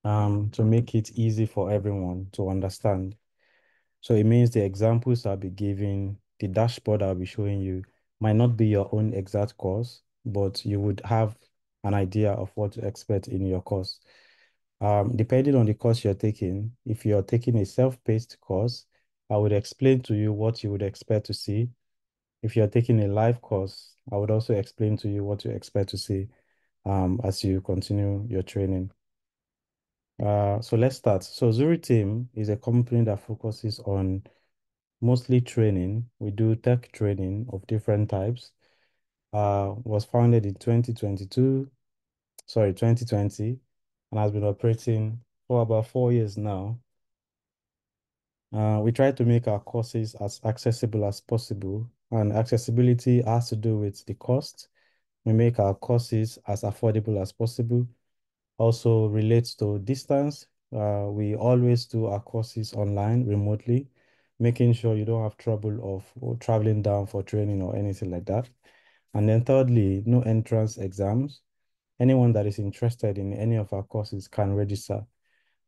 to make it easy for everyone to understand. So it means the examples I'll be giving, the dashboard I'll be showing you might not be your own exact course, but you would have an idea of what to expect in your course. Depending on the course you're taking, if you're taking a self-paced course, I would explain to you what you would expect to see. If you're taking a live course, I would also explain to you what to expect to see as you continue your training. So let's start. So Zuri Team is a company that focuses on mostly training. We do tech training of different types. Was founded in 2020, and has been operating for about 4 years now. We try to make our courses as accessible as possible, and accessibility has to do with the cost. We make our courses as affordable as possible. Also relates to distance. We always do our courses online remotely, making sure you don't have trouble of traveling down for training or anything like that. And then thirdly, no entrance exams. Anyone that is interested in any of our courses can register.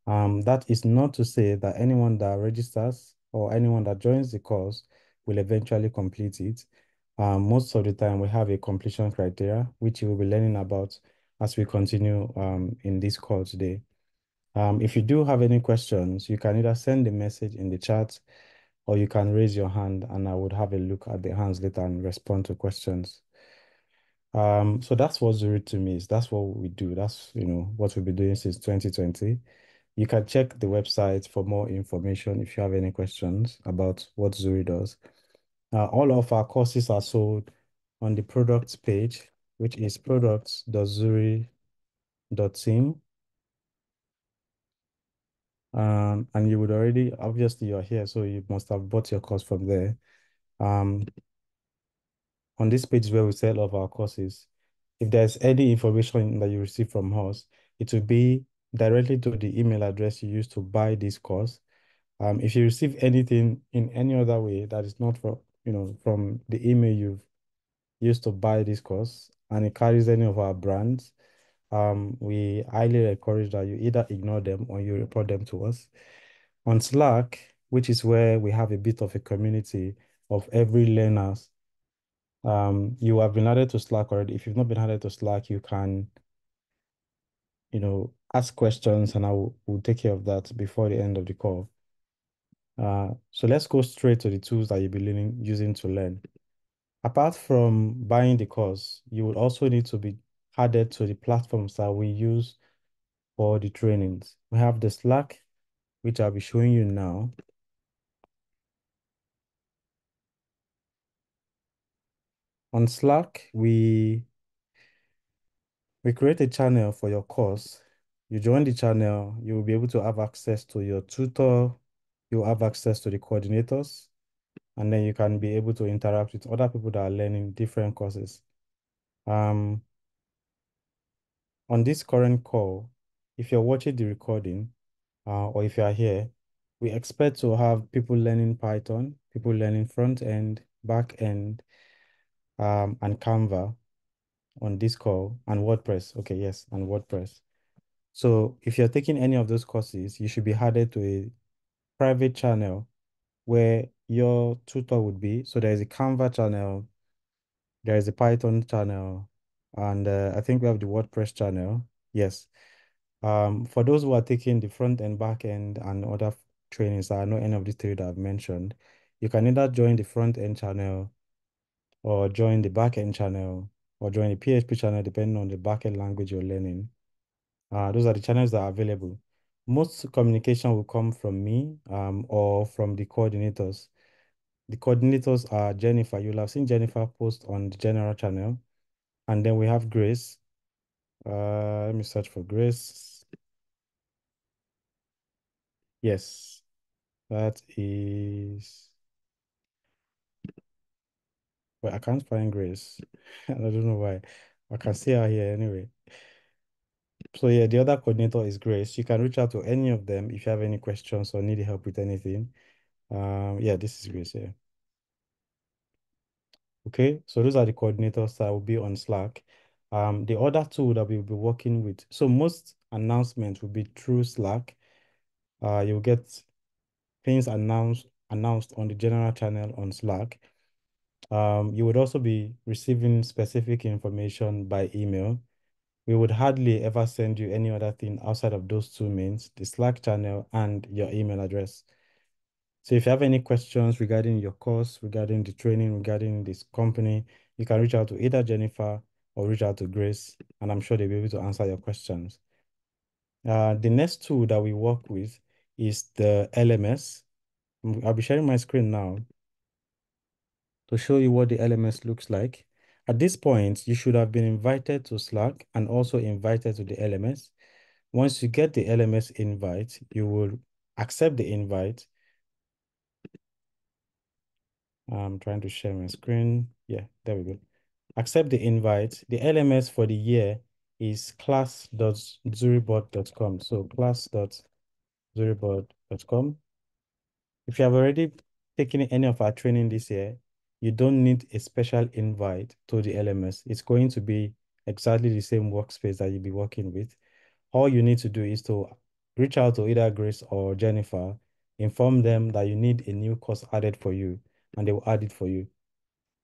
That is not to say that anyone that registers or anyone that joins the course will eventually complete it. Most of the time, we have a completion criteria, which you will be learning about as we continue in this call today. If you do have any questions, you can either send a message in the chat or you can raise your hand and I would have a look at the hands later and respond to questions. So that's what Zuri to me is. That's what we do. That's, what we've been doing since 2020. You can check the website for more information if you have any questions about what Zuri does. All of our courses are sold on the products page, which is products.zuri.team. And you would already, obviously you're here, so you must have bought your course from there. Um, on this page is where we sell all of our courses. If there's any information that you receive from us, it will be directly to the email address you used to buy this course. If you receive anything in any other way that is not from the email you've used to buy this course and it carries any of our brands, we highly encourage that you either ignore them or you report them to us. On Slack, which is where we have a bit of a community of every learners, you have been added to Slack already. If you've not been added to Slack, you can, ask questions and will take care of that before the end of the call. So let's go straight to the tools that you'll be using to learn. Apart from buying the course, you will also need to be added to the platforms that we use for the trainings. We have the Slack, which I'll be showing you now. On Slack, we create a channel for your course. You join the channel, you will be able to have access to your tutor, you'll have access to the coordinators, and then you can be able to interact with other people that are learning different courses. On this current call, if you're watching the recording, or if you are here, we expect to have people learning Python, people learning front end, back end, and Canva on this call, and WordPress. Okay, yes, and WordPress. So if you're taking any of those courses, you should be added to a private channel where your tutor would be. So there is a Canva channel, there is a Python channel, and I think we have the WordPress channel. Yes. For those who are taking the front end, back end, and other trainings, I know any of the three that I've mentioned, you can either join the front end channel or join the back end channel or join the PHP channel, depending on the back end language you're learning. Those are the channels that are available. Most communication will come from me or from the coordinators. The coordinators are Jennifer. You'll have seen Jennifer post on the general channel. And then we have Grace. Let me search for Grace. Yes, that is. Well, I can't find Grace. I don't know why. I can see her here anyway. So yeah, the other coordinator is Grace. You can reach out to any of them if you have any questions or need help with anything. Yeah, this is Grace here. Okay, so those are the coordinators that will be on Slack. The other tool that we'll be working with, so most announcements will be through Slack. You'll get things announced on the general channel on Slack. You would also be receiving specific information by email. We would hardly ever send you any other thing outside of those two means, the Slack channel and your email address. So if you have any questions regarding your course, regarding the training, regarding this company, you can reach out to either Jennifer or reach out to Grace, and I'm sure they'll be able to answer your questions. The next tool that we work with is the LMS. I'll be sharing my screen now to show you what the LMS looks like. At this point, you should have been invited to Slack and also invited to the LMS. Once you get the LMS invite, you will accept the invite. I'm trying to share my screen. Yeah, there we go. Accept the invite. The LMS for the year is class.zuribot.com. So class.zuribot.com. If you have already taken any of our training this year, you don't need a special invite to the LMS. It's going to be exactly the same workspace that you'll be working with. All you need to do is to reach out to either Grace or Jennifer, inform them that you need a new course added for you, and they will add it for you.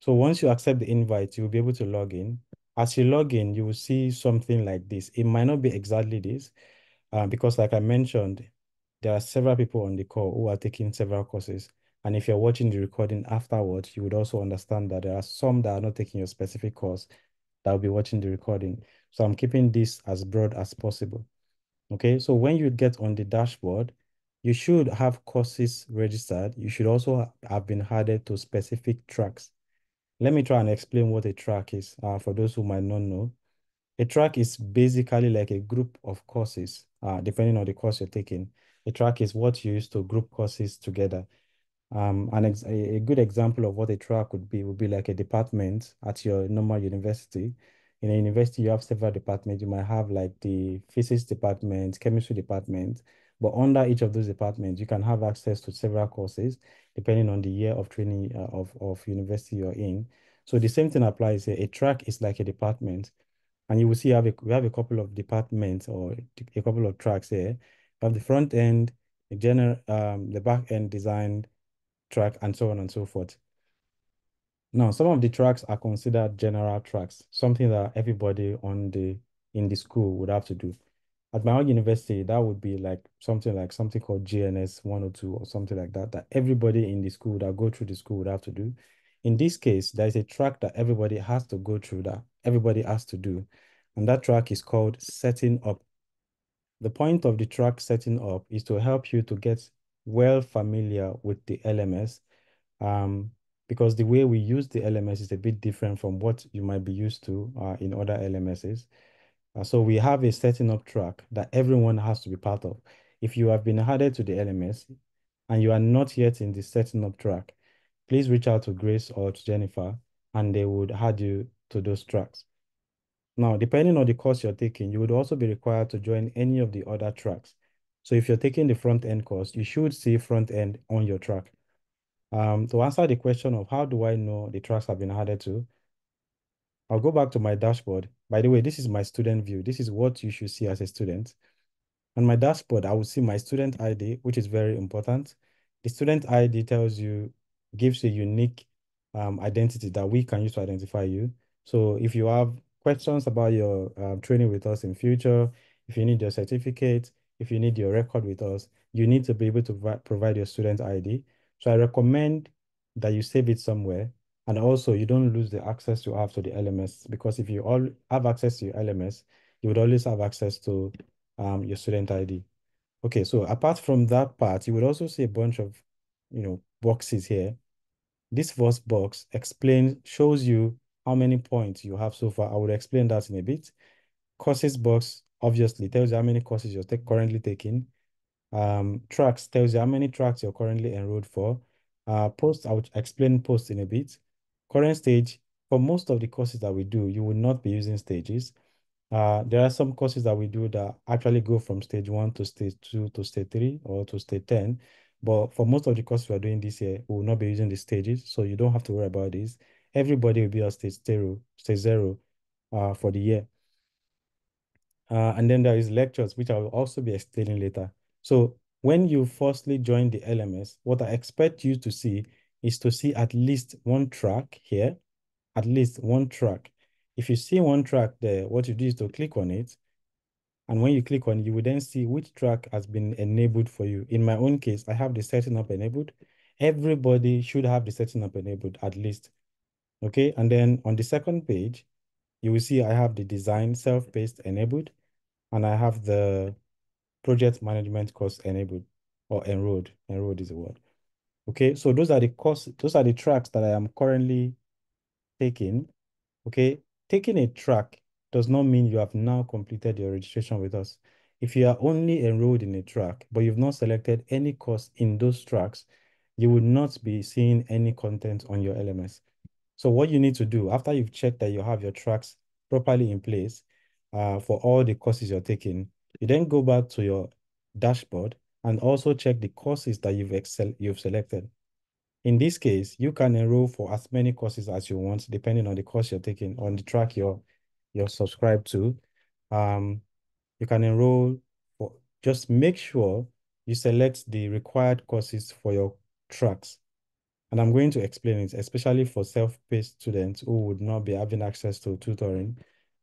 So once you accept the invite, you'll be able to log in. As you log in, you will see something like this. It might not be exactly this, because like I mentioned, there are several people on the call who are taking several courses. And if you're watching the recording afterwards, you would also understand that there are some that are not taking your specific course that will be watching the recording. So I'm keeping this as broad as possible. Okay, so when you get on the dashboard, you should have courses registered. You should also have been added to specific tracks. Let me try and explain what a track is, for those who might not know. A track is basically like a group of courses, depending on the course you're taking. A track is what you use to group courses together. A good example of what a track would be like a department at your normal university. In a university, you have several departments. You might have like the physics department, chemistry department, but under each of those departments, you can have access to several courses depending on the year of training of university you're in. So the same thing applies here. A track is like a department, and you will see we have a couple of departments or a couple of tracks here. We have the front end, the back end design track, and so on and so forth. Now, some of the tracks are considered general tracks, something that everybody in the school would have to do. At my own university, that would be like something called GNS 102 or something like that, that everybody in the school that go through the school would have to do. In this case, there is a track that everybody has to go through, that everybody has to do. And that track is called setting up. The point of the track setting up is to help you to get well familiar with the LMS, um, because the way we use the LMS is a bit different from what you might be used to in other LMSs. So we have a setting up track that everyone has to be part of. If you have been added to the LMS and you are not yet in the setting up track, please reach out to Grace or to Jennifer and they would add you to those tracks. Now, depending on the course you're taking, you would also be required to join any of the other tracks. So if you're taking the front end course, you should see front end on your track. To answer the question of how do I know the tracks have been added to, I'll go back to my dashboard. By the way, this is my student view. This is what you should see as a student. On my dashboard, I will see my student ID, which is very important. The student ID gives a unique identity that we can use to identify you. So if you have questions about your training with us in future, if you need your certificate, if you need your record with us, you need to be able to provide your student ID. So I recommend that you save it somewhere. And also you don't lose the access you have to the LMS, because if you all have access to your LMS, you would always have access to your student ID. Okay, so apart from that part, you would also see a bunch of, boxes here. This first box shows you how many points you have so far. I will explain that in a bit. Courses box obviously tells you how many courses you're currently taking. Tracks tells you how many tracks you're currently enrolled for. Post, I will explain post in a bit. Current stage, for most of the courses that we do, you will not be using stages. There are some courses that we do that actually go from stage 1 to stage 2 to stage 3 or to stage 10. But for most of the courses we are doing this year, we will not be using the stages, so you don't have to worry about this. Everybody will be on stage 0, for the year. And then there is lectures, which I will also be explaining later. So when you firstly join the LMS, what I expect you to see is to see at least one track here, at least one track. If you see one track there, what you do is to click on it. And when you click on it, you will then see which track has been enabled for you. In my own case, I have the setting up enabled. Everybody should have the setting up enabled at least. Okay. And then on the second page, you will see I have the design self-paced enabled, and I have the project management course enabled or enrolled. Enrolled is the word. Okay, so those are the those are the tracks that I am currently taking. Okay, taking a track does not mean you have now completed your registration with us. If you are only enrolled in a track, but you've not selected any course in those tracks, you would not be seeing any content on your LMS. So what you need to do after you've checked that you have your tracks properly in place for all the courses you're taking, you then go back to your dashboard and also check the courses that you've selected. In this case, you can enroll for as many courses as you want, depending on the course you're taking, on the track you're subscribed to. You can enroll for, just make sure you select the required courses for your tracks. And I'm going to explain it, especially for self-paced students who would not be having access to tutoring.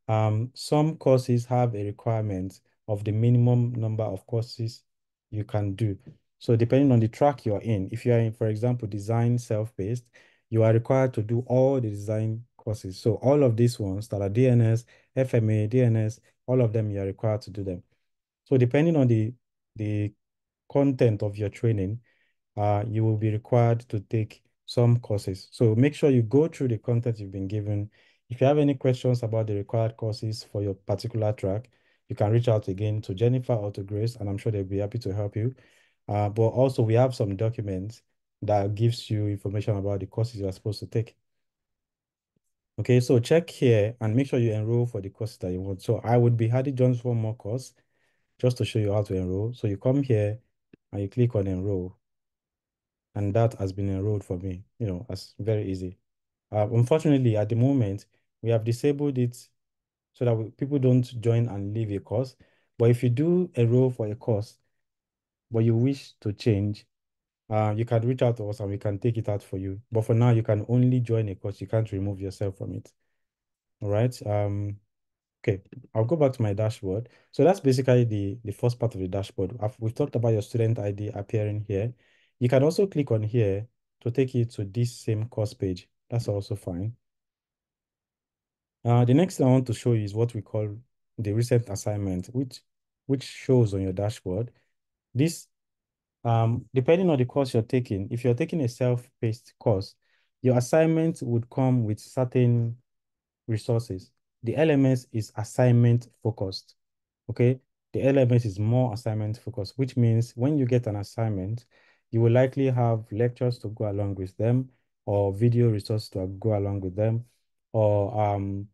Some courses have a requirement of the minimum number of courses you can do. So depending on the track you're in, if you are in, for example, design self-paced, you are required to do all the design courses. So all of these ones that are DNS, FMA, DNS, all of them, you are required to do them. So depending on the content of your training, you will be required to take some courses. So make sure you go through the content you've been given. If you have any questions about the required courses for your particular track, you can reach out again to Jennifer or to Grace, and I'm sure they'll be happy to help you. But also we have some documents that gives you information about the courses you are supposed to take. Okay, so check here and make sure you enroll for the courses that you want. So I would be adding John's one more course just to show you how to enroll. So you come here and you click on enroll, and that has been enrolled for me. That's very easy. Unfortunately, at the moment, we have disabled it so that people don't join and leave a course. But if you do enroll for a course, but you wish to change, you can reach out to us and we can take it out for you. But for now, you can only join a course. You can't remove yourself from it. All right. Okay, I'll go back to my dashboard. So that's basically the first part of the dashboard. We've talked about your student ID appearing here. You can also click on here to take you to this same course page. That's also fine. The next thing I want to show you is what we call the recent assignment, which shows on your dashboard. This, depending on the course you're taking, if you're taking a self-paced course, your assignment would come with certain resources. The LMS is assignment focused. Okay. The LMS is more assignment focused, which means when you get an assignment, you will likely have lectures to go along with them, or video resources to go along with them, or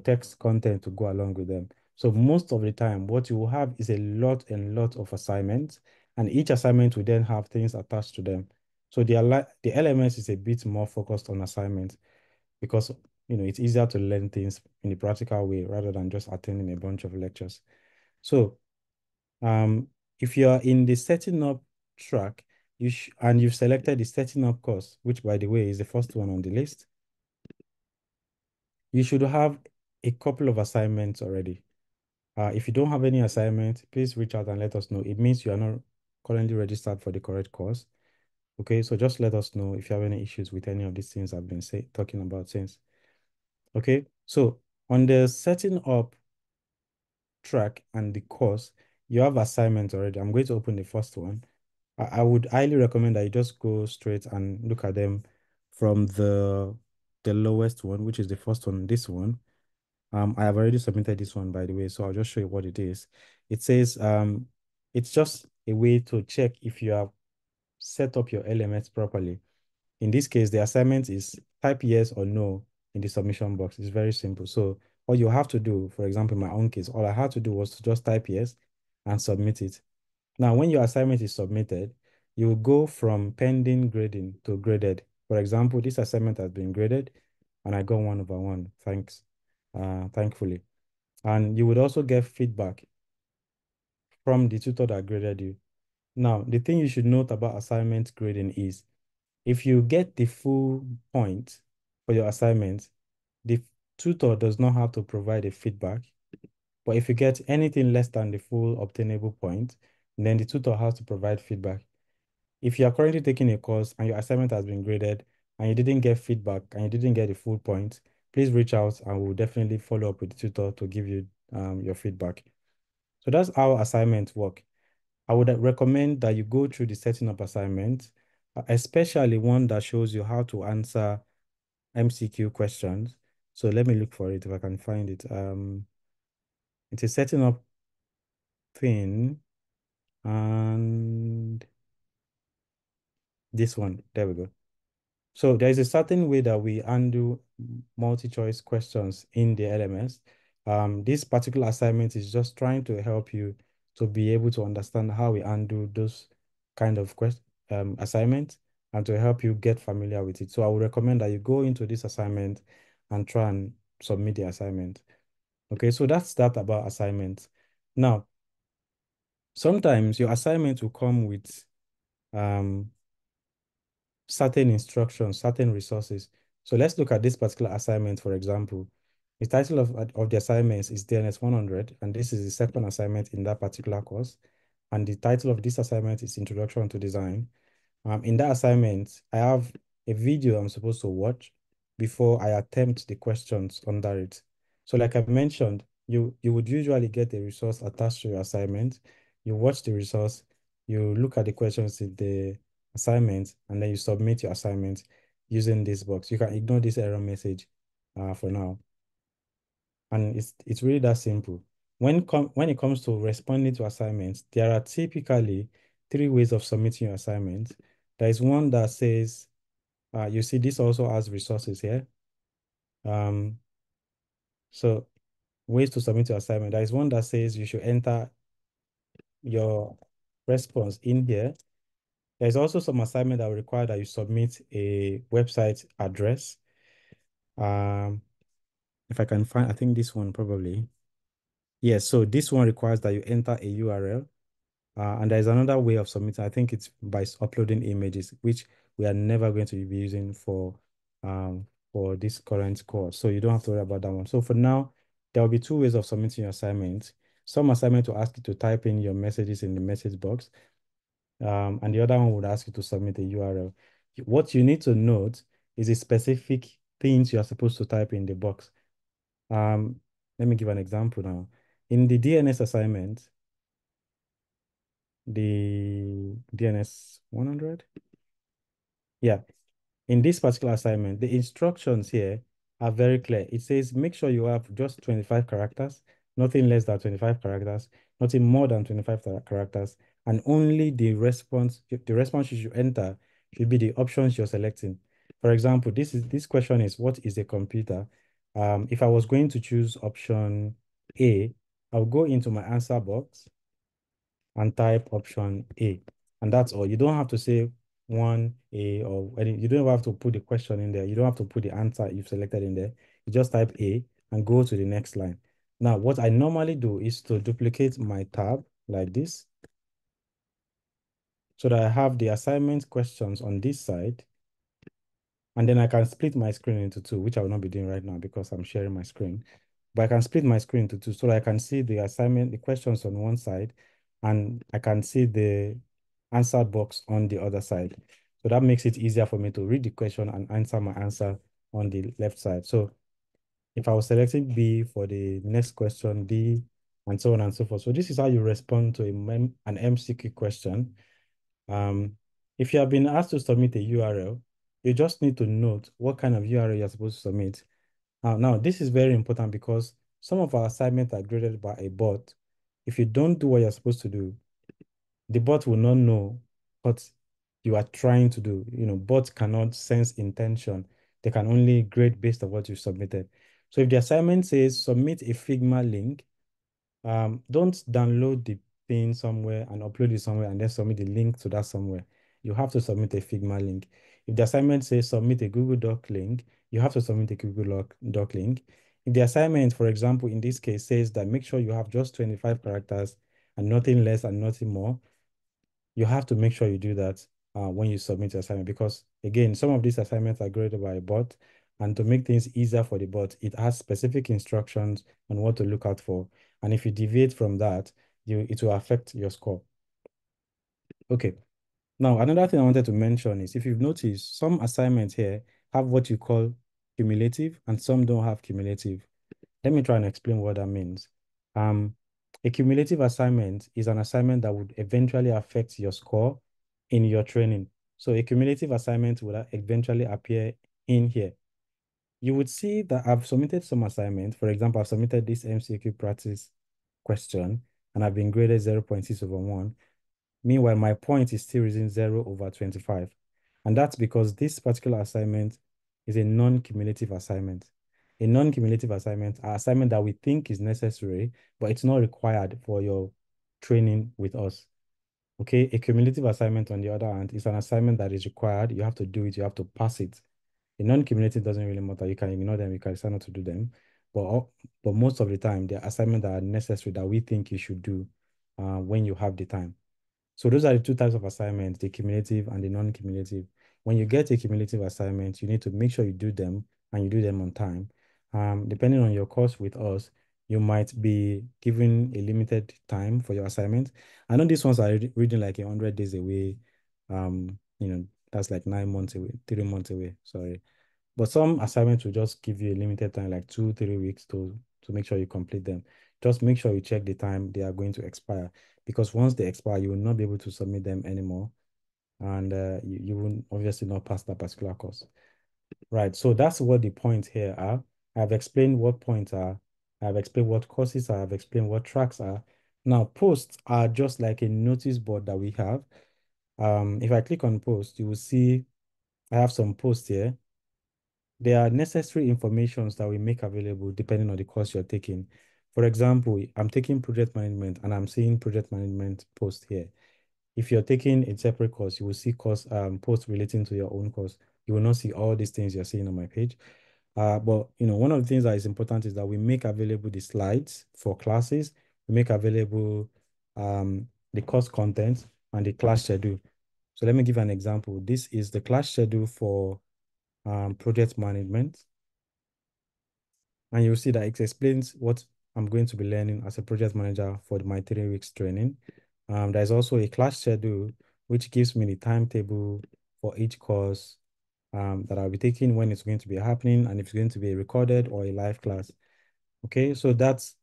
text content to go along with them. So most of the time, what you will have is a lot and lot of assignments, and each assignment will then have things attached to them. So the LMS is a bit more focused on assignments because it's easier to learn things in a practical way rather than just attending a bunch of lectures. So if you are in the setting up track, and you've selected the setting up course, which by the way is the first one on the list, you should have a couple of assignments already. If you don't have any assignment, please reach out and let us know. It means you are not currently registered for the correct course. Okay, so just let us know if you have any issues with any of these things I've been talking about since. Okay, so on the setting up track and the course, you have assignments already. I'm going to open the first one. I would highly recommend that you just go straight and look at them from the lowest one, which is the first one, this one. I have already submitted this one, by the way, so I'll just show you what it is. It says it's just a way to check if you have set up your LMS properly. In this case, the assignment is type yes or no in the submission box. It's very simple. So all you have to do, for example, in my own case, all I had to do was to just type yes and submit it. Now, when your assignment is submitted, you will go from pending grading to graded. For example, this assignment has been graded and I got 1/1. Thanks. thankfully. And you would also get feedback from the tutor that graded you. Now, the thing you should note about assignment grading is if you get the full point for your assignment, the tutor does not have to provide a feedback. But if you get anything less than the full obtainable point, then the tutor has to provide feedback. If you are currently taking a course and your assignment has been graded and you didn't get feedback and you didn't get the full point, please reach out and we'll definitely follow up with the tutor to give you your feedback. So that's how assignments work. I would recommend that you go through the setting up assignment, especially one that shows you how to answer MCQ questions. So let me look for it if I can find it. It's a setting up thing, and this one, there we go. So there is a certain way that we undo multi-choice questions in the LMS. This particular assignment is just trying to help you to be able to understand how we undo those kind of assignments and to help you get familiar with it. So I would recommend that you go into this assignment and try and submit the assignment. Okay, so that's that about assignments. Now, sometimes your assignment will come with um, certain instructions, certain resources. So let's look at this particular assignment, for example. The title of the assignment is DNS 100, and this is the second assignment in that particular course. And the title of this assignment is Introduction to Design. In that assignment, I have a video I'm supposed to watch before I attempt the questions under it. So like I mentioned, you would usually get a resource attached to your assignment. You watch the resource, you look at the questions in the assignment, and then you submit your assignment using this box. You can ignore this error message for now. And it's really that simple. When it comes to responding to assignments, there are typically three ways of submitting your assignment. There is one that says, you see, this also has resources here. Um, so ways to submit your assignment. There is one that says you should enter your response in here. There's also some assignment that will require that you submit a website address. Um, if I can find, I think this one probably. Yes, so this one requires that you enter a URL. And there's another way of submitting. I think it's by uploading images, which we are never going to be using for this current course. So you don't have to worry about that one. So for now, there will be two ways of submitting your assignments. Some assignment will ask you to type in your messages in the message box. And the other one would ask you to submit a URL. What you need to note is the specific things you are supposed to type in the box. Let me give an example now. In the DNS assignment, the DNS 100. Yeah, in this particular assignment, the instructions here are very clear. It says make sure you have just 25 characters, nothing less than 25 characters, nothing more than 25 characters, and only the response you should enter should be the options you're selecting. For example, this question is what is a computer? If I was going to choose option A, I'll go into my answer box and type option A. And that's all. You don't have to say 1A or any, you don't have to put the question in there. You don't have to put the answer you've selected in there. You just type A and go to the next line. Now, what I normally do is to duplicate my tab like this so that I have the assignment questions on this side. And then I can split my screen into two, which I will not be doing right now because I'm sharing my screen. But I can split my screen into two so that I can see the assignment, the questions on one side, and I can see the answer box on the other side. So that makes it easier for me to read the question and answer my answer on the left side. So if I was selecting B for the next question, D, and so on and so forth. So this is how you respond to an MCQ question. If you have been asked to submit a URL, you just need to note what kind of URL you're supposed to submit. Now, this is very important because some of our assignments are graded by a bot. If you don't do what you're supposed to do, the bot will not know what you are trying to do. Bots cannot sense intention. They can only grade based on what you submitted. So if the assignment says submit a Figma link, don't download the thing somewhere and upload it somewhere and then submit the link to that somewhere. You have to submit a Figma link. If the assignment says submit a Google Doc link, you have to submit a Google Doc link. If the assignment, for example, in this case says that make sure you have just 25 characters and nothing less and nothing more, you have to make sure you do that when you submit your assignment, because again, some of these assignments are graded by a bot, and to make things easier for the bot, it has specific instructions on what to look out for. And if you deviate from that, it will affect your score. Okay. Now, another thing I wanted to mention is if you've noticed, some assignments here have what you call cumulative and some don't have cumulative. Let me try and explain what that means. Um, a cumulative assignment is an assignment that would eventually affect your score in your training. So a cumulative assignment would eventually appear in here. You would see that I've submitted some assignments. For example, I've submitted this MCQ practice question and I've been graded 0.6/1. Meanwhile, my point is still reading 0/25. And that's because this particular assignment is a non-cumulative assignment. A non-cumulative assignment, an assignment that we think is necessary, but it's not required for your training with us. Okay, a cumulative assignment, on the other hand, is an assignment that is required. You have to do it, you have to pass it. A non-cumulative doesn't really matter. You can ignore them, you can decide not to do them. But most of the time, they're assignments that are necessary that we think you should do when you have the time. So those are the two types of assignments, the cumulative and the non-cumulative. When you get a cumulative assignment, you need to make sure you do them and you do them on time. Depending on your course with us, you might be given a limited time for your assignment. I know these ones are reading like 100 days away. That's like 9 months away, 3 months away, sorry. But some assignments will just give you a limited time, like 2, 3 weeks to make sure you complete them. Just make sure you check the time they are going to expire, because once they expire, you will not be able to submit them anymore. And you will obviously not pass that particular course. Right. So that's what the points here are. I've explained what points are. I've explained what courses are. I've explained what tracks are. Now, posts are just like a notice board that we have. If I click on post, you will see I have some posts here. There are necessary informations that we make available depending on the course you're taking. For example, I'm taking project management and I'm seeing project management post here. If you're taking a separate course, you will see course posts relating to your own course. You will not see all these things you're seeing on my page. But one of the things that is important is that we make available the slides for classes. We make available the course content and the class schedule. So let me give an example. This is the class schedule for project management. And you'll see that it explains what I'm going to be learning as a project manager for my 3 weeks training. There's also a class schedule, which gives me the timetable for each course that I'll be taking, when it's going to be happening, and if it's going to be recorded or a live class. Okay, so that's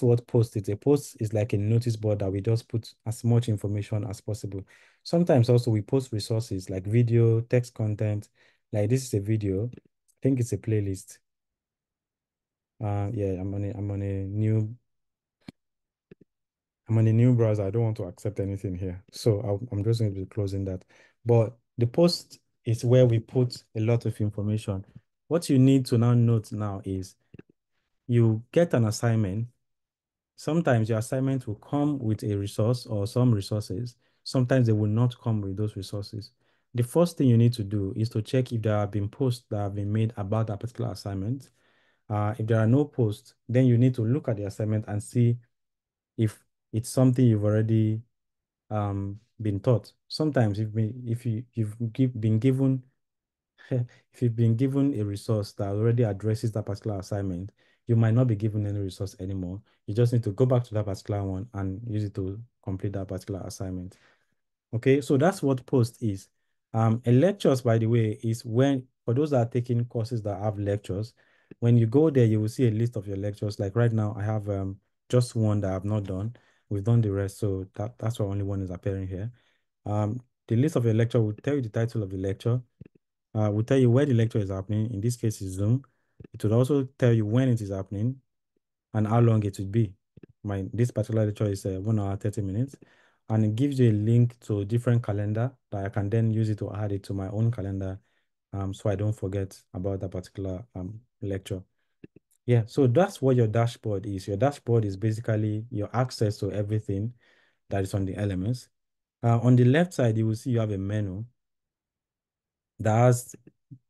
what post is. A post is like a notice board that we just put as much information as possible. Sometimes also we post resources like video, text content. Like this is a video. I think it's a playlist. Yeah, I'm on a new browser. I don't want to accept anything here. So I'm just going to be closing that. But the post is where we put a lot of information. What you need to now note now is you get an assignment. Sometimes your assignment will come with a resource or some resources. Sometimes they will not come with those resources. The first thing you need to do is to check if there have been posts that have been made about that particular assignment. If there are no posts, then you need to look at the assignment and see if it's something you've already been taught. Sometimes been given if you've been given a resource that already addresses that particular assignment, you might not be given any resource anymore. You just need to go back to that particular one and use it to complete that particular assignment. Okay, so that's what post is. A lectures, by the way, is when, for those that are taking courses that have lectures, when you go there, you will see a list of your lectures. Like right now, I have just one that I've not done. We've done the rest, so that's why only one is appearing here. The list of your lecture will tell you the title of the lecture, will tell you where the lecture is happening. In this case, is Zoom. It will also tell you when it is happening and how long it would be. This particular lecture is 1 hour, 30 minutes. And it gives you a link to a different calendar that I can then use it to add it to my own calendar, so I don't forget about that particular lecture. Yeah, so that's what your dashboard is. Your dashboard is basically your access to everything that is on the LMS. On the left side, you will see you have a menu that has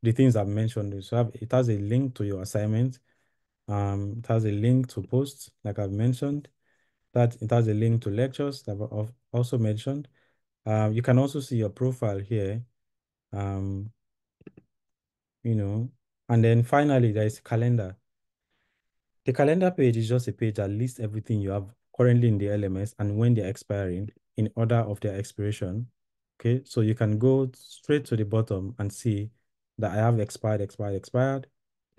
the things I've mentioned. So it has a link to your assignment. It has a link to posts, like I've mentioned. That it has a link to lectures that I've also mentioned. You can also see your profile here. Um, you know, and then finally there is calendar. The calendar page is just a page that lists everything you have currently in the LMS and when they're expiring in order of their expiration. Okay, so you can go straight to the bottom and see that I have expired, expired, expired.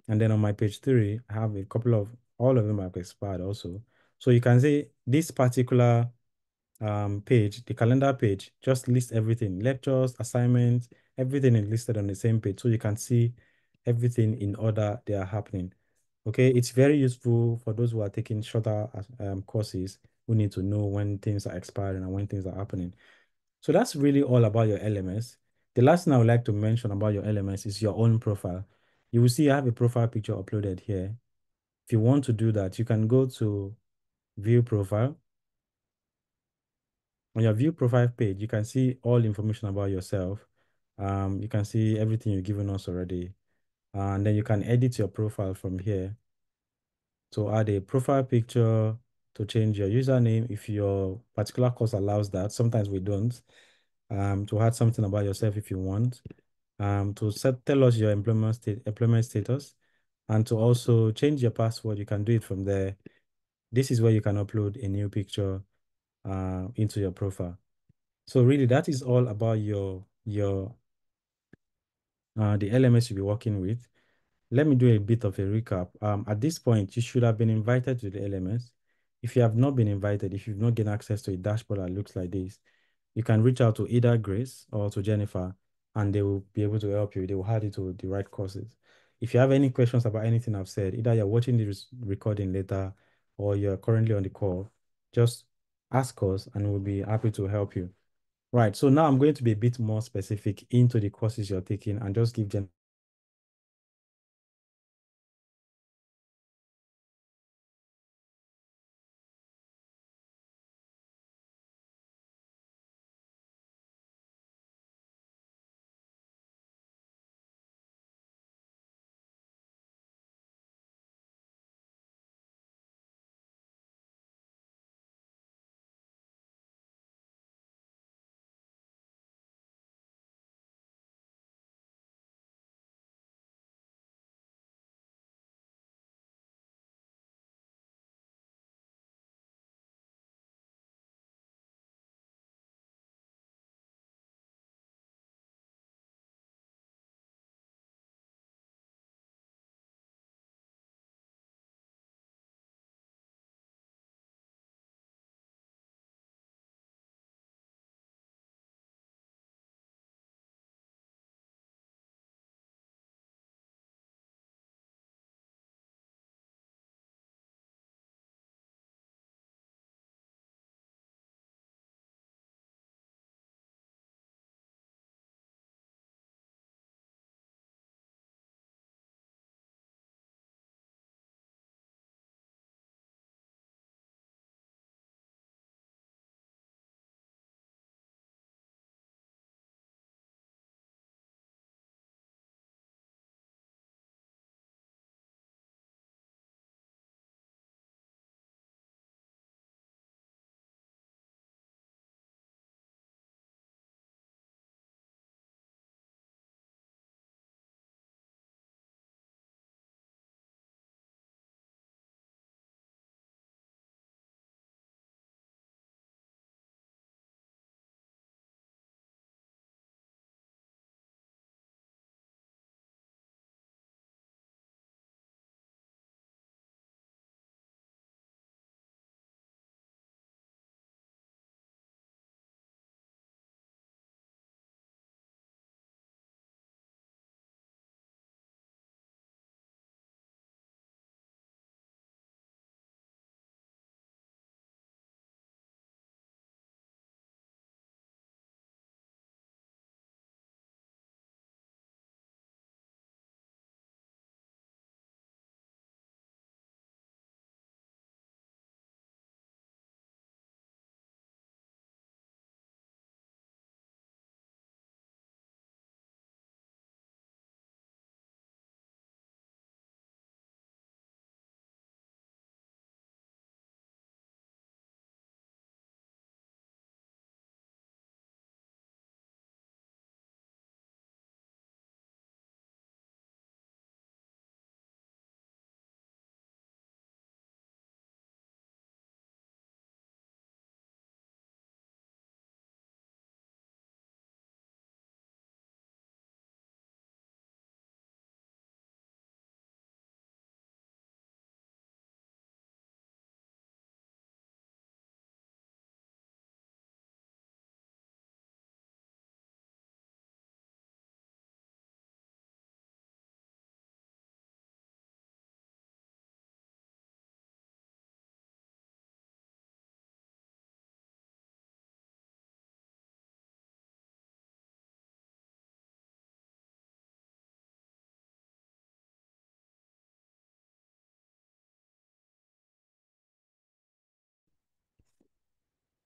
And then on my page 3, I have a couple of, all of them have expired also. So you can see this particular page, the calendar page, just lists everything, lectures, assignments, everything is listed on the same page. So you can see everything in order they are happening. Okay, it's very useful for those who are taking shorter courses who need to know when things are expiring and when things are happening. So that's really all about your LMS. The last thing I would like to mention about your LMS is your own profile. You will see I have a profile picture uploaded here. If you want to do that, you can go to view profile. On your view profile page, you can see all information about yourself. You can see everything you've given us already. And then you can edit your profile from here to add a profile picture, to change your username if your particular course allows that. Sometimes we don't. To add something about yourself if you want. To tell us your employment status, and to also change your password. You can do it from there. This is where you can upload a new picture into your profile. So really, that is all about your the LMS you'll be working with. Let me do a bit of a recap. At this point, you should have been invited to the LMS. If you have not been invited, if you've not gained access to a dashboard that looks like this, you can reach out to either Grace or to Jennifer, and they will be able to help you. They will add you to the right courses. If you have any questions about anything I've said, either you're watching this recording later or you're currently on the call, just ask us and we'll be happy to help you. Right. So now I'm going to be a bit more specific into the courses you're taking and just give Jen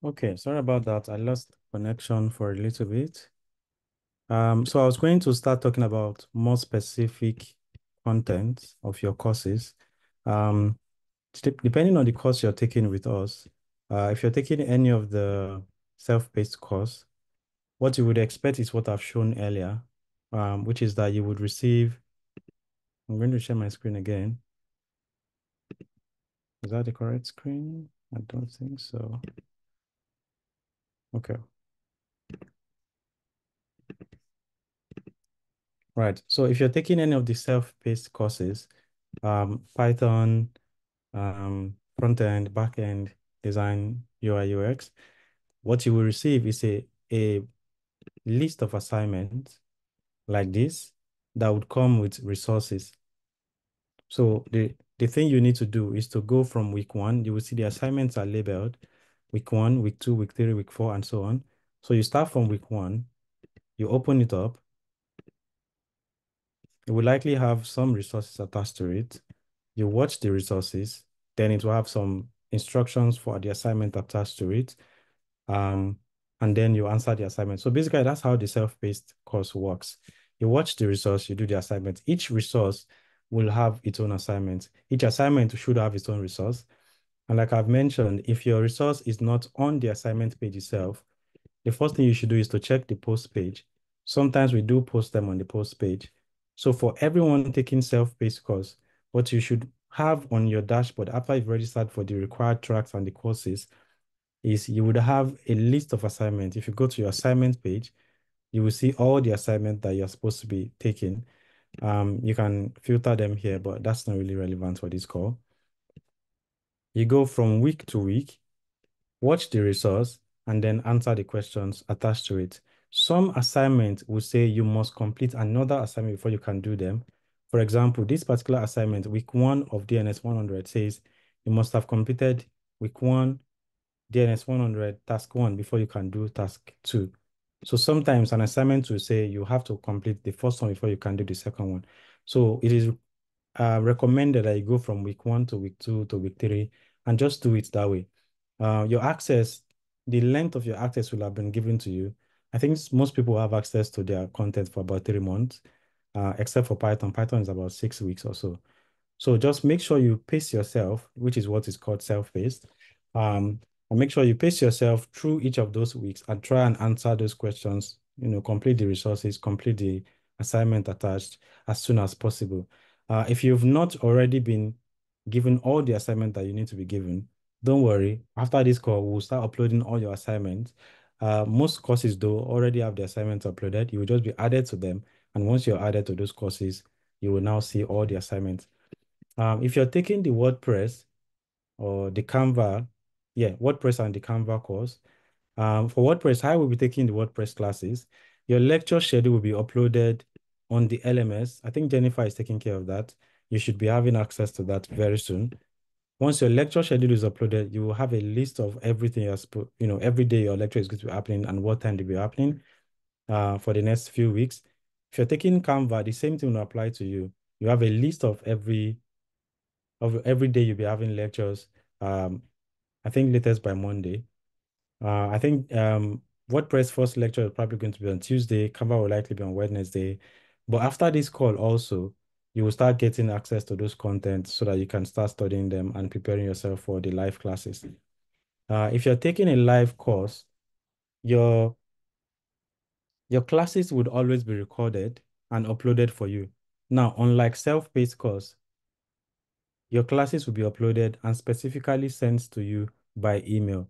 Okay, sorry about that. I lost connection for a little bit. So I was going to start talking about more specific content of your courses. Um, Depending on the course you're taking with us, if you're taking any of the self-paced course, what you would expect is what I've shown earlier, which is that you would receive, I'm going to share my screen again. Is that the correct screen? I don't think so. Okay. Right. So if you're taking any of the self-paced courses, Python, front end, back end, design, UI, UX, what you will receive is a list of assignments like this that would come with resources. So the thing you need to do is to go from week one. You will see the assignments are labeled week one, week two, week three, week four, and so on. So you start from week one, you open it up. It will likely have some resources attached to it. You watch the resources, then it will have some instructions for the assignment attached to it. Um, and then you answer the assignment. So basically, that's how the self-paced course works. You watch the resource, you do the assignment. Each resource will have its own assignment. Each assignment should have its own resource. And like I've mentioned, if your resource is not on the assignment page itself, the first thing you should do is to check the post page. Sometimes we do post them on the post page. So for everyone taking self-paced course, what you should have on your dashboard after you've registered for the required tracks and the courses is you would have a list of assignments. If you go to your assignment page, you will see all the assignments that you're supposed to be taking. You can filter them here, but that's not really relevant for this call. You go from week to week, watch the resource, and then answer the questions attached to it. Some assignments will say you must complete another assignment before you can do them. For example, this particular assignment, week one of DNS 100 says you must have completed week one, DNS 100, task one before you can do task two. So sometimes an assignment will say you have to complete the first one before you can do the second one. So it is recommended that you go from week one to week two to week three and just do it that way. Your access, the length of your access will have been given to you. I think most people have access to their content for about 3 months, except for Python. Python is about 6 weeks or so. So just make sure you pace yourself, which is what is called self-paced. And make sure you pace yourself through each of those weeks and try and answer those questions, complete the resources, complete the assignment attached as soon as possible. If you've not already been given all the assignment that you need to be given, don't worry. After this call, we'll start uploading all your assignments. Most courses, though, already have the assignments uploaded. You will just be added to them. And once you're added to those courses, you will now see all the assignments. If you're taking the WordPress or the Canva, yeah, WordPress and the Canva course, for WordPress, I will be taking the WordPress classes. Your lecture schedule will be uploaded on the LMS. I think Jennifer is taking care of that. You should be having access to that very soon. Once your lecture schedule is uploaded, you will have a list of everything every day your lecture is going to be happening and what time to be happening for the next few weeks. If you're taking Canva, the same thing will apply to you. You have a list of every day you'll be having lectures. I think latest by Monday. I think WordPress first lecture is probably going to be on Tuesday. Canva will likely be on Wednesday. But after this call also, you will start getting access to those contents so that you can start studying them and preparing yourself for the live classes. If you're taking a live course, your your classes would always be recorded and uploaded for you. Now, unlike self-paced course, your classes will be uploaded and specifically sent to you by email.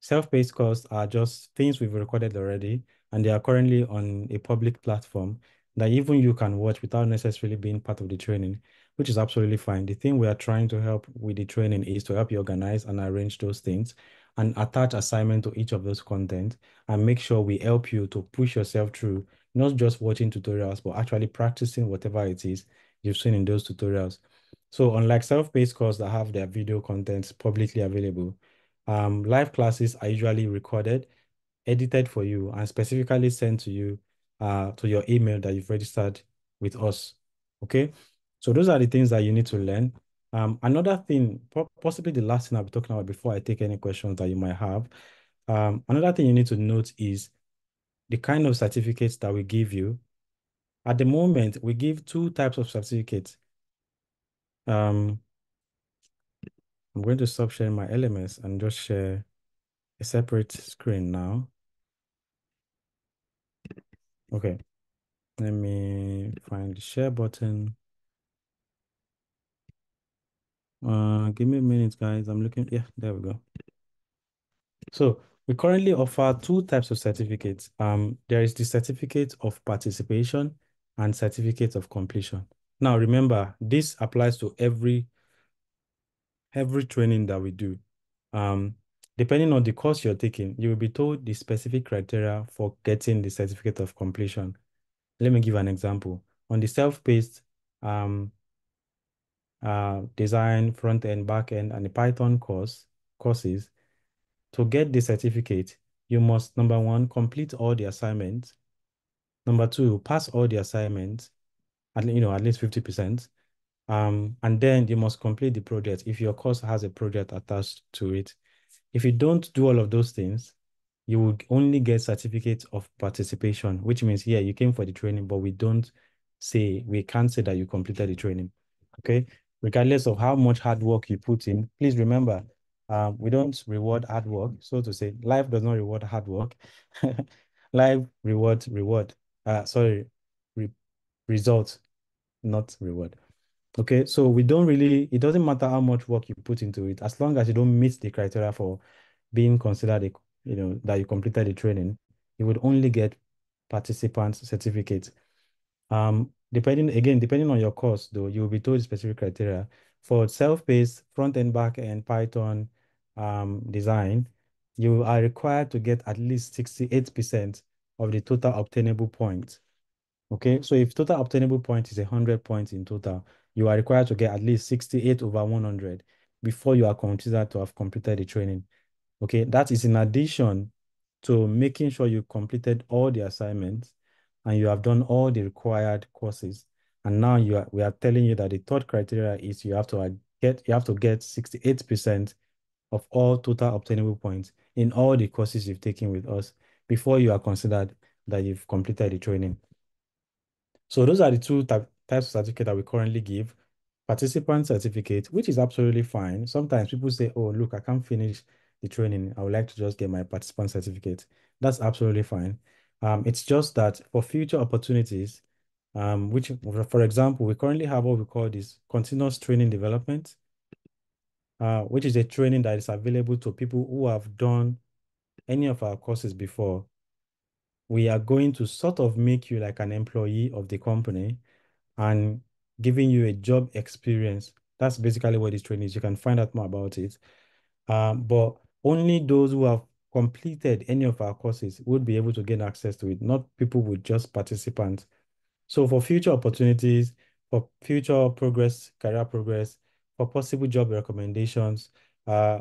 Self-paced courses are just things we've recorded already, and they are currently on a public platform that even you can watch without necessarily being part of the training, which is absolutely fine. The thing we are trying to help with the training is to help you organize and arrange those things and attach assignment to each of those content and make sure we help you to push yourself through, not just watching tutorials, but actually practicing whatever it is you've seen in those tutorials. So unlike self-paced courses that have their video contents publicly available, live classes are usually recorded, edited for you, and specifically sent to you to your email that you've registered with us. Okay, so those are the things that you need to learn. Another thing, possibly the last thing I'll be talking about before I take any questions that you might have. Another thing you need to note is the kind of certificates that we give you. At the moment, we give two types of certificates. I'm going to stop sharing my LMS and just share a separate screen now. Okay, let me find the share button. Give me a minute, guys. I'm looking. Yeah, there we go. So we currently offer two types of certificates. There is the certificate of participation and certificate of completion. Now, remember, this applies to every training that we do. Um, Depending on the course you're taking, you will be told the specific criteria for getting the certificate of completion. Let me give an example. On the self-paced design, front end, back end, and the Python courses, to get the certificate, you must, number one, complete all the assignments. Number two, pass all the assignments, at least 50%. And then you must complete the project if your course has a project attached to it. If you don't do all of those things, you will only get certificate of participation, which means, yeah, you came for the training, but we can't say that you completed the training. Okay. Regardless of how much hard work you put in, please remember, we don't reward hard work. So to say, life does not reward hard work. Life rewards re result, not reward. Okay, so it doesn't matter how much work you put into it, as long as you don't meet the criteria for being considered that you completed the training, you would only get participant certificate. Depending on your course, though, you will be told specific criteria. For self-paced, front-end, back-end, Python design, you are required to get at least 68% of the total obtainable points. Okay, so if total obtainable point is 100 points in total, you are required to get at least 68 over 100 before you are considered to have completed the training. Okay, that is in addition to making sure you completed all the assignments and you have done all the required courses. And now we are telling you that the third criteria is you have to get 68% of all total obtainable points in all the courses you've taken with us before you are considered that you've completed the training. So those are the two types of certificate that we currently give. Participant certificate, which is absolutely fine. Sometimes people say, oh, look, I can't finish the training. I would like to just get my participant certificate. That's absolutely fine. It's just that for future opportunities, which, for example, we currently have what we call this continuous training development, which is a training that is available to people who have done any of our courses before. We are going to sort of make you like an employee of the company and giving you a job experience. That's basically what this training is. You can find out more about it. But only those who have completed any of our courses would be able to gain access to it, not people with just participants. So for future opportunities, for future progress, career progress, for possible job recommendations,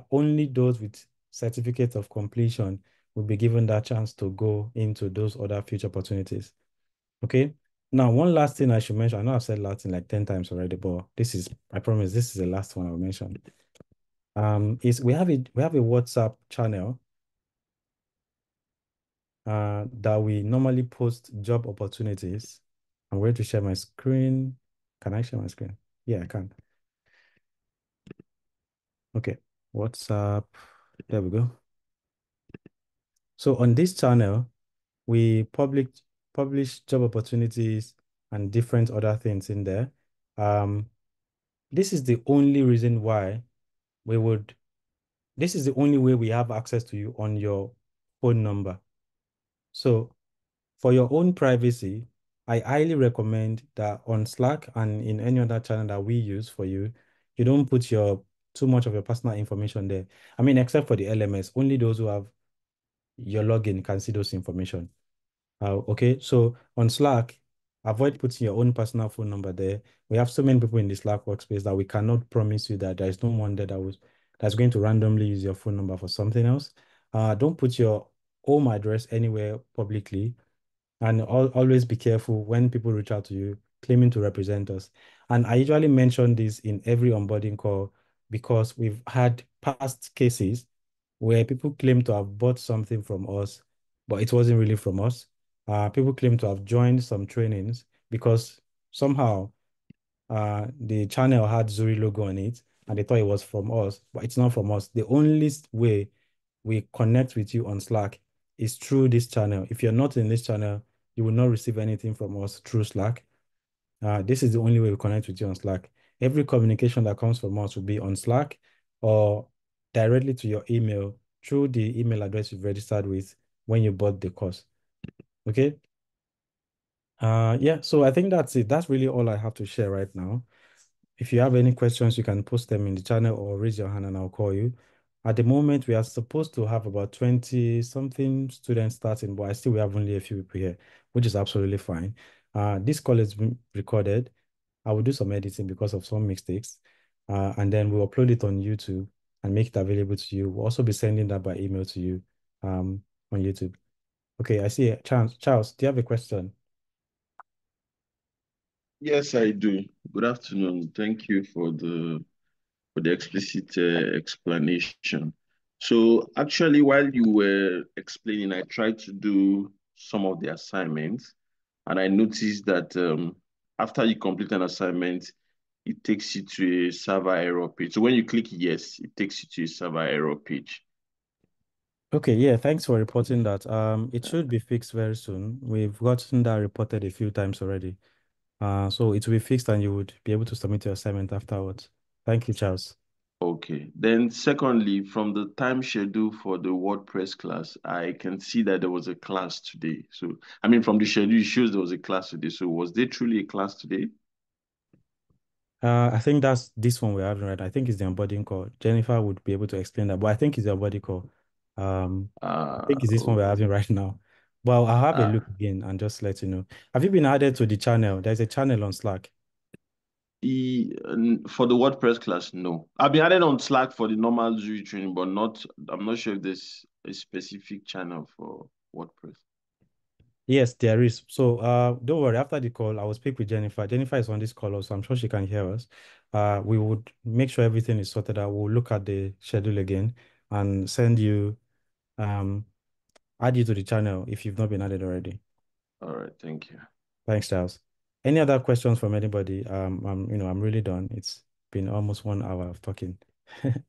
only those with certificates of completion will be given that chance to go into those other future opportunities. Okay. Now, one last thing I should mention. I know I've said last thing like 10 times already, but I promise this is the last one I'll mention. Is we have a WhatsApp channel that we normally post job opportunities. I'm going to share my screen. Can I share my screen? Yeah, I can. Okay. WhatsApp. There we go. So on this channel, we publish job opportunities and different other things in there. This is the only reason why this is the only way we have access to you on your phone number. So for your own privacy, I highly recommend that on Slack and in any other channel that we use for you, you don't put too much of your personal information there. I mean, except for the LMS, only those who have your login can see those information. Okay, so on Slack, avoid putting your own personal phone number there. We have so many people in the Slack workspace that we cannot promise you that there is no one there that's going to randomly use your phone number for something else. Don't put your home address anywhere publicly, and always be careful when people reach out to you claiming to represent us. And I usually mention this in every onboarding call because we've had past cases where people claim to have bought something from us, but it wasn't really from us. People claim to have joined some trainings because somehow the channel had Zuri logo on it and they thought it was from us, but it's not from us. The only way we connect with you on Slack is through this channel. If you're not in this channel, you will not receive anything from us through Slack. This is the only way we connect with you on Slack. Every communication that comes from us will be on Slack or directly to your email through the email address you've registered with when you bought the course. Okay. Yeah, so I think that's it. That's really all I have to share right now. If you have any questions, you can post them in the channel or raise your hand and I'll call you. At the moment, we are supposed to have about 20 something students starting, but I still we have only a few people here, which is absolutely fine. This call has been recorded. I will do some editing because of some mistakes. And then we'll upload it on YouTube and make it available to you. We'll also be sending that by email to you on YouTube. Okay, I see. Charles, do you have a question? Yes, I do. Good afternoon. Thank you for the explicit explanation. So actually, while you were explaining, I tried to do some of the assignments, and I noticed that after you complete an assignment, it takes you to a server error page. So when you click yes, it takes you to a server error page. Okay, yeah, thanks for reporting that. It should be fixed very soon. We've gotten that reported a few times already. So it will be fixed and you would be able to submit your assignment afterwards. Thank you, Charles. Okay. Then secondly, from the time schedule for the WordPress class, I can see that there was a class today. So, I mean, from the schedule, it shows there was a class today. So was there truly a class today? I think that's this one we're having right. I think it's the onboarding call. Jennifer would be able to explain that, but I think it's the onboarding call. I think it's this one we're Okay. having right now. Well, I'll have a Uh, look again and just let you know. Have you been added to the channel? There's a channel on Slack. for the WordPress class, no. I've been added on Slack for the normal Zuri training, but not, I'm not sure if there's a specific channel for WordPress. Yes, there is. So don't worry, after the call, I will speak with Jennifer. Jennifer is on this call also. I'm sure she can hear us. We would make sure everything is sorted out. We'll look at the schedule again and send you um add you to the channel if you've not been added already. All right. Thank you. Thanks, Charles. Any other questions from anybody? I'm really done. It's been almost 1 hour of talking. If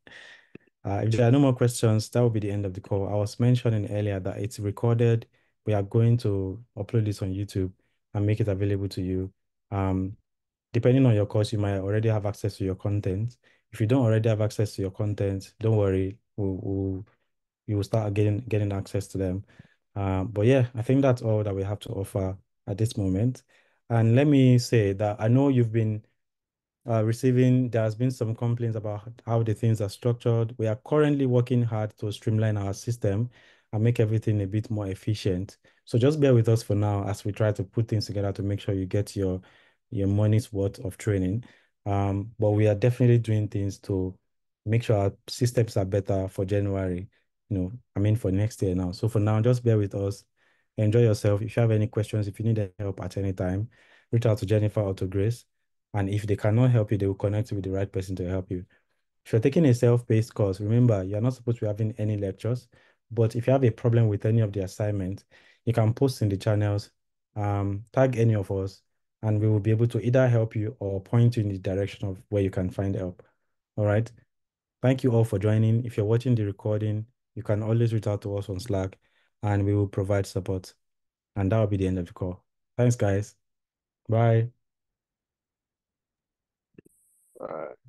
there are no more questions, that will be the end of the call. I was mentioning earlier that it's recorded. We are going to upload this on YouTube and make it available to you. Um, Depending on your course, you might already have access to your content. If you don't already have access to your content, don't worry. You will start getting access to them. But yeah, I think that's all that we have to offer at this moment. And let me say that I know you've been there has been some complaints about how the things are structured. We are currently working hard to streamline our system and make everything a bit more efficient. So just bear with us for now as we try to put things together to make sure you get your money's worth of training. But we are definitely doing things to make sure our systems are better for January, I mean for next year now. So for now, just bear with us. Enjoy yourself. If you have any questions, if you need help at any time, reach out to Jennifer or to Grace. And if they cannot help you, they will connect you with the right person to help you. If you're taking a self-paced course, remember, you're not supposed to be having any lectures. But if you have a problem with any of the assignments, you can post in the channels, tag any of us, and we will be able to either help you or point you in the direction of where you can find help. All right. Thank you all for joining. If you're watching the recording, you can always reach out to us on Slack and we will provide support. And that will be the end of the call. Thanks, guys. Bye. All right.